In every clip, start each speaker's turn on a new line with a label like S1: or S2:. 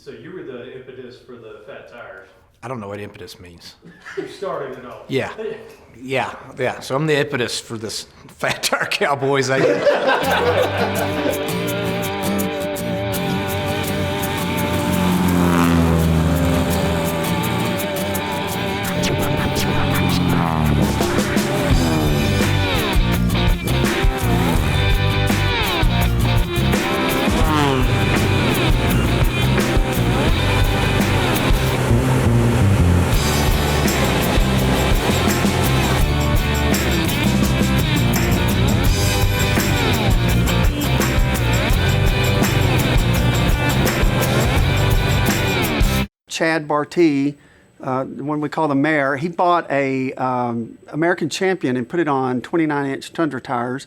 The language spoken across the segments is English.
S1: So you were the impetus for the fat tires.
S2: I don't know what impetus means.
S1: You started it all.
S2: Yeah. So I'm the impetus for this Fat Tire Cowboys.
S3: Chad Bartee, one we call the mayor, he bought a American Champion and put it on 29-inch Tundra tires,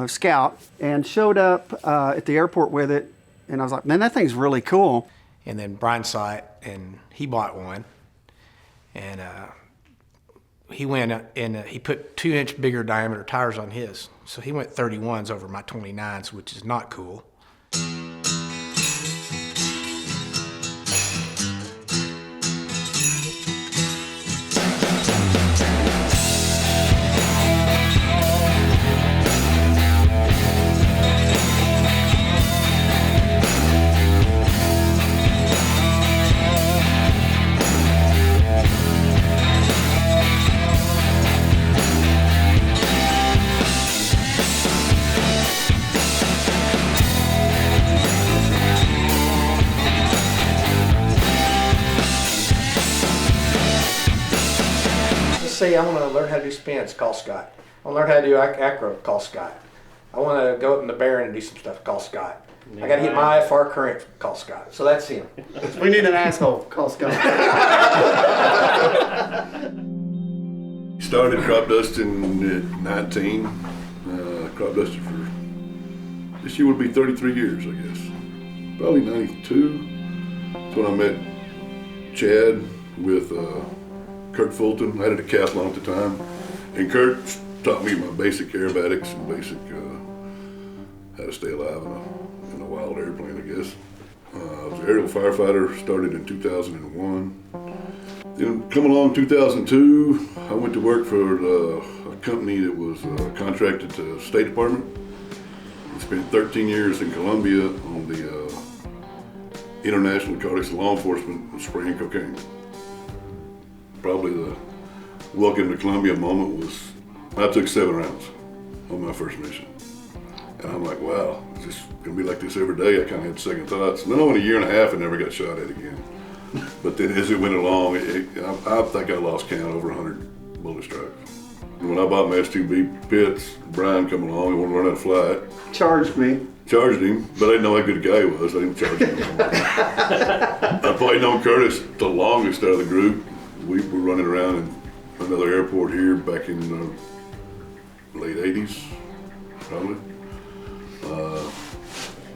S3: Scout, and showed up at the airport with it. And I was like, man, that thing's really cool.
S2: And then Brian saw it, and he bought one. And he went and he put 2-inch bigger diameter tires on his. So he went 31s over my 29s, which is not cool. Say I want to learn how to do spins, call Scott. I want to learn how to do acro, call Scott. I want to go up in the Baron and do some stuff, call Scott. I got to get my IFR current, call Scott. So that's him.
S3: We need an asshole, call Scott.
S4: Started crop dusting at 19. Crop dusted for, this year would be 33 years, I guess. Probably 92. That's when I met Chad with Kurt Fulton. I had a decathlon at the time, and Kurt taught me my basic aerobatics and basic how to stay alive in a wild airplane, I guess. I was an aerial firefighter, started in 2001. Then coming along 2002, I went to work for a company that was contracted to the State Department. I spent 13 years in Colombia on the International Narcotics Law Enforcement of spraying cocaine. Probably the welcome to Colombia moment was, I took 7 rounds on my first mission. And I'm like, wow, is this gonna be like this every day? I kind of had second thoughts. And then I went a year and a half and never got shot at again. But then as it went along, I think I lost count, over 100 bullet strikes. And when I bought my S2B pits, Brian come along and wanted to learn how to fly it.
S3: Charged me.
S4: Charged him, but I didn't know how good a guy he was. I didn't charge him anymore. I probably known Curtis the longest out of the group. We were running around in another airport here back in the late 80s, probably.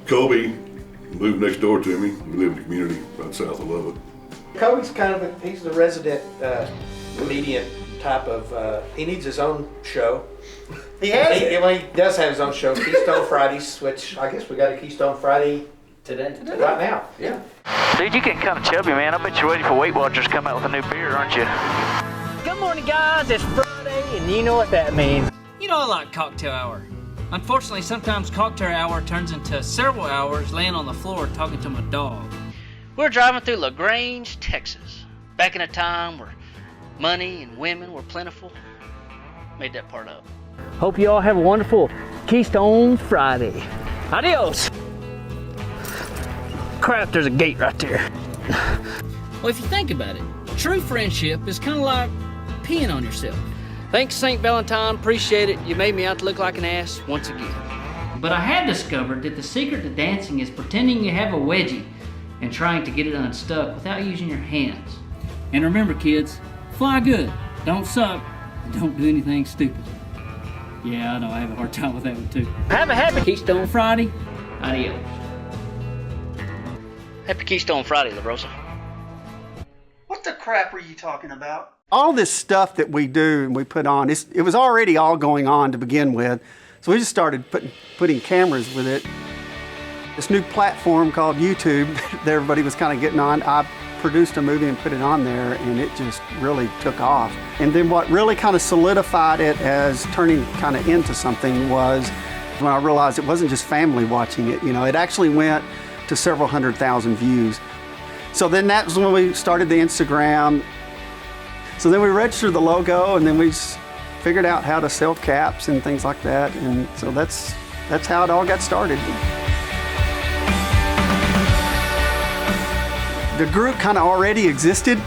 S4: Kobe moved next door to me. We live in the community right south of Lubbock.
S2: Kobe's kind of he's the resident comedian type of, he needs his own show.
S3: He has it.
S2: Well, he does have his own show, Keystone Fridays, which I guess we got a Keystone Friday today. Right now, yeah.
S5: Dude, you getting kind of chubby, man. I bet you're waiting for Weight Watchers to come out with a new beer, aren't you?
S6: Good morning, guys. It's Friday, and you know what that means. You know I like cocktail hour. Unfortunately, sometimes cocktail hour turns into several hours laying on the floor talking to my dog.
S5: We're driving through LaGrange, Texas. Back in a time where money and women were plentiful. Made that part up.
S6: Hope you all have a wonderful Keystone Friday. Adios. Crap, there's a gate right there. Well, if you think about it, true friendship is kind of like peeing on yourself. Thanks, St. Valentine. Appreciate it. You made me out to look like an ass once again. But I had discovered that the secret to dancing is pretending you have a wedgie and trying to get it unstuck without using your hands. And remember, kids, fly good, don't suck, and don't do anything stupid. Yeah, I know, I have a hard time with that one too. Have a happy Keystone Friday. Adios.
S5: Happy Keystone Friday, La Rosa.
S7: What the crap are you talking about?
S3: All this stuff that we do and we put on, it was already all going on to begin with. So we just started putting cameras with it. This new platform called YouTube that everybody was kind of getting on, I produced a movie and put it on there, and it just really took off. And then what really kind of solidified it as turning kind of into something was when I realized it wasn't just family watching it. You know, it actually went to several 100,000 views. So then that was when we started the Instagram. So then we registered the logo, and then we figured out how to sell caps and things like that. And so that's how it all got started. The group kind of already existed,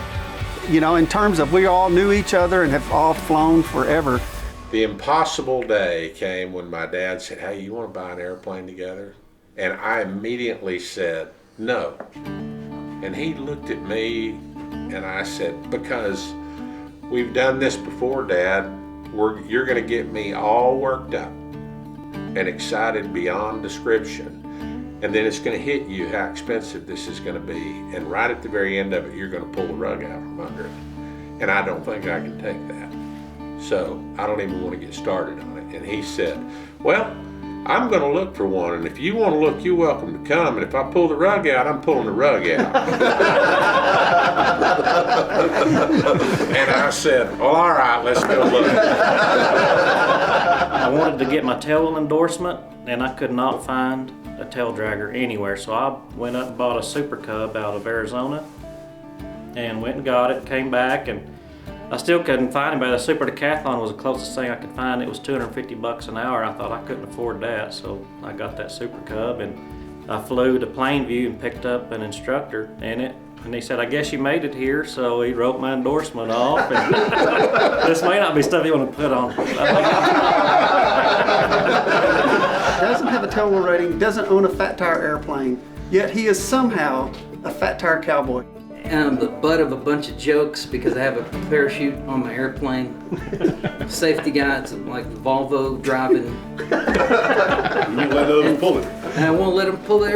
S3: you know, in terms of we all knew each other and have all flown forever.
S8: The impossible day came when my dad said, "Hey, you want to buy an airplane together?" And I immediately said, "No." And he looked at me and I said, "Because we've done this before, Dad. You're going to get me all worked up and excited beyond description. And then it's going to hit you how expensive this is going to be. And right at the very end of it, you're going to pull the rug out from under it. And I don't think I can take that. So I don't even want to get started on it." And he said, "Well, I'm going to look for one. And if you want to look, you're welcome to come. And if I pull the rug out, I'm pulling the rug out." And I said, "Well, all right, let's go look."
S9: I wanted to get my tail wheel endorsement, and I could not find a tail dragger anywhere. So I went up and bought a Super Cub out of Arizona and went and got it, came back, and I still couldn't find it, but the Super Decathlon was the closest thing I could find. It was $250 an hour. I thought I couldn't afford that, so I got that Super Cub, and I flew to Plainview and picked up an instructor in it. And he said, "I guess you made it here," so he wrote my endorsement off. And this may not be stuff you want to put on.
S3: Doesn't have a tail wheel rating, doesn't own a Fat Tire airplane, yet he is somehow a Fat Tire Cowboy.
S10: And I'm the butt of a bunch of jokes because I have a parachute on my airplane. Safety guys like the Volvo driving.
S4: You let others pull it.
S10: And I won't let them pull the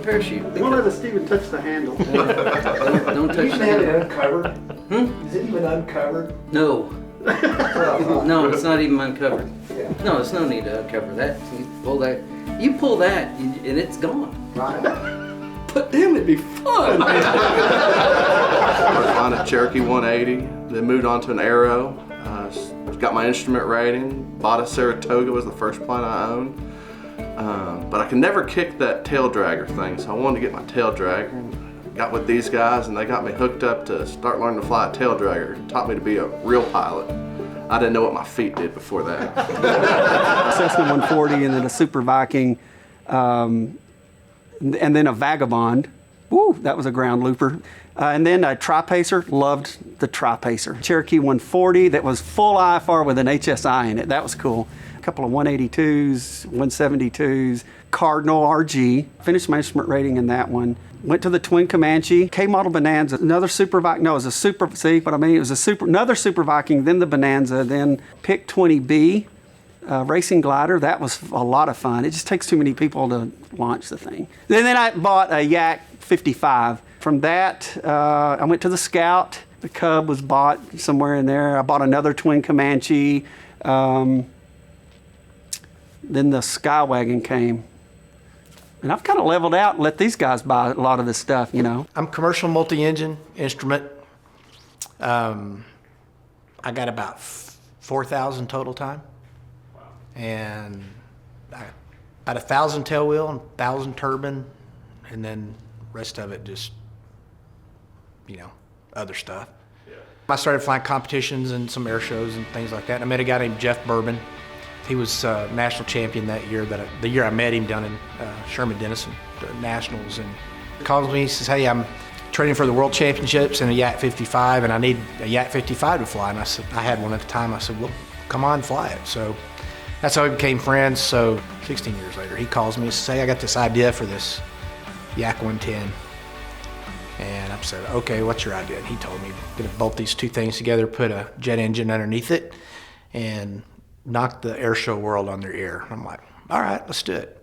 S10: parachute.
S3: You won't let us even touch the handle.
S10: Don't touch the handle.
S11: Uncovered? Is it even uncovered?
S10: No. No, it's not even uncovered. No, there's no need to uncover that. You pull that, and it's gone.
S11: Right.
S10: But damn, it'd be fun.
S12: Worked on a Cherokee 180, then moved on to an Aero. Got my instrument rating, bought a Saratoga, was the first plane I owned. But I could never kick that tail dragger thing, so I wanted to get my tail dragger. And got with these guys, and they got me hooked up to start learning to fly a tail dragger. Taught me to be a real pilot. I didn't know what my feet did before that.
S3: Cessna 140, and then a Super Viking, and then a Vagabond. Woo, that was a ground looper. And then a Tri-Pacer, loved the Tri-Pacer. Cherokee 140 that was full IFR with an HSI in it. That was cool. A couple of 182s, 172s, Cardinal RG. Finished my instrument rating in that one. Went to the Twin Comanche, K-model Bonanza, another Super Viking. No, it was a Super, see what I mean? It was another Super Viking, then the Bonanza, then Pick 20B. Racing glider, that was a lot of fun. It just takes too many people to launch the thing. Then I bought a Yak 55. From that, I went to the Scout. The Cub was bought somewhere in there. I bought another Twin Comanche. Then the Skywagon came. And I've kind of leveled out and let these guys buy a lot of this stuff, you know.
S2: I'm commercial multi-engine instrument. I got about 4,000 total time. And about 1,000 tail wheel and 1,000 turbine, and then rest of it just, you know, other stuff. Yeah. I started flying competitions and some air shows and things like that. And I met a guy named Jeff Bourbon. He was national champion that year. The year I met him down in Sherman Denison, the nationals, and he calls me. He says, "Hey, I'm training for the World Championships in a Yak 55, and I need a Yak 55 to fly." And I said, I had one at the time. I said, "Well, come on, fly it." So that's how we became friends. So 16 years later, he calls me and says, "Hey, I got this idea for this Yak 110. And I said, "Okay, what's your idea?" And he told me, "Gonna bolt these two things together, put a jet engine underneath it, and knock the air show world on their ear." I'm like, "All right, let's do it."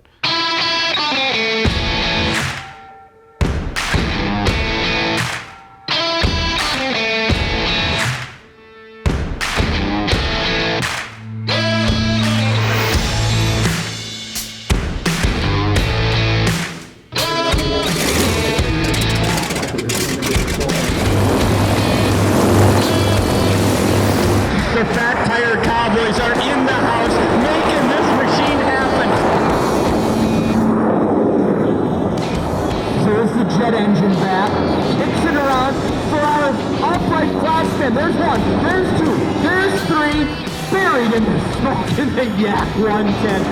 S13: that engine back, kicks it around for our upright flat spin. There's one, there's two, there's three, buried in the smoke in the Yak 110.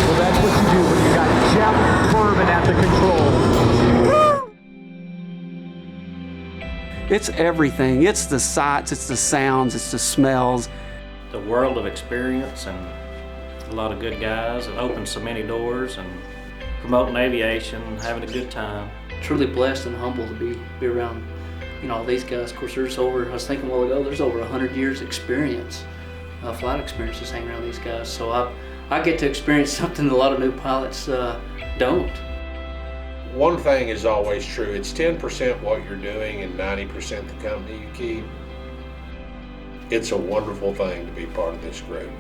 S13: Well, that's what you do when you got Jeff Furman at the controls.
S3: It's everything. It's the sights, it's the sounds, it's the smells.
S9: The world of experience and a lot of good guys. It opens so many doors and promoting aviation, having a good time.
S6: Truly blessed and humbled to be around, these guys. Of course, there's over, I was thinking a while ago, there's over 100 years experience, flight experience just hanging around these guys. So I get to experience something a lot of new pilots don't.
S8: One thing is always true, it's 10% what you're doing and 90% the company you keep. It's a wonderful thing to be part of this group.